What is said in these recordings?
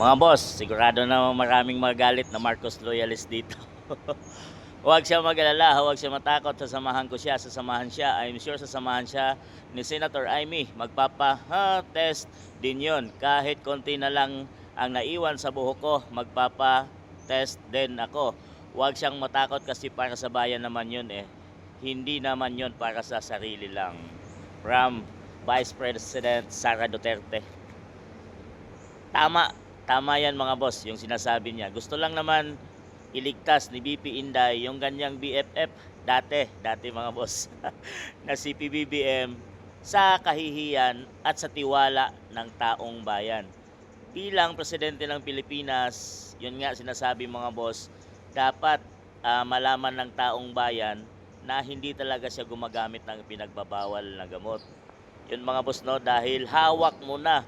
Mga boss, sigurado na maraming magalit na Marcos loyalist dito. Huwag siya mag-alala, huwag siya matakot, sasamahan ko siya, sasamahan siya. I'm sure sasamahan siya ni Senator Amy. Magpapa-test din yun. Kahit konti na lang ang naiwan sa buhok ko, magpapa-test din ako. Huwag siyang matakot kasi para sa bayan naman yun eh. Hindi naman yun para sa sarili lang. From Vice President Sara Duterte. Tama, tama yan mga boss, yung sinasabi niya. Gusto lang naman iligtas ni BP Inday yung ganyang BFF dati mga boss na si PBBM sa kahihiyan at sa tiwala ng taong bayan. Bilang presidente ng Pilipinas, yun nga sinasabi mga boss, dapat malaman ng taong bayan na hindi talaga siya gumagamit ng pinagbabawal na gamot. Yun mga boss no, dahil hawak mo na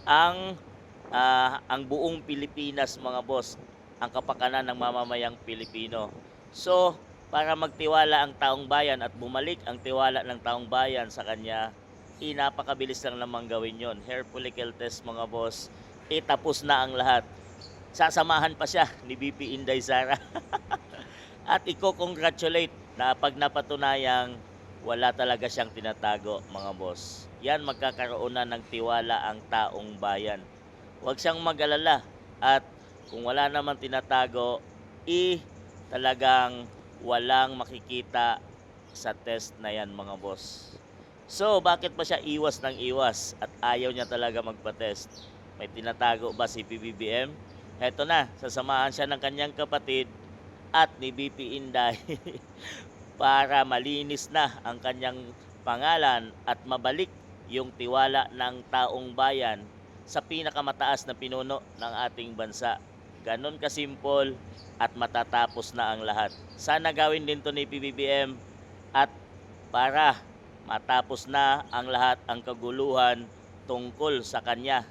ang buong Pilipinas mga boss, ang kapakanan ng mamamayang Pilipino. So, para magtiwala ang taong bayan at bumalik ang tiwala ng taong bayan sa kanya, napakabilis lang namang gawin yon. Hair follicle test mga boss, tapos na ang lahat. Sasamahan pa siya ni BP Inday Sara. At i-congratulate na pag napatunayang wala talaga siyang tinatago mga boss. Yan magkakaroon na ng tiwala ang taong bayan. Huwag siyang mag-alala at kung wala naman tinatago, talagang walang makikita sa test na yan mga boss. So, bakit pa siya iwas ng iwas at ayaw niya talaga magpa-test? May tinatago ba si PBBM? Heto na, sasamahan siya ng kanyang kapatid at ni BP Inday para malinis na ang kanyang pangalan at mabalik yung tiwala ng taong bayan sa pinakamataas na pinuno ng ating bansa. Ganon kasimpol at matatapos na ang lahat. Sana gawin din to ni PBBM at para matapos na ang lahat ang kaguluhan tungkol sa kanya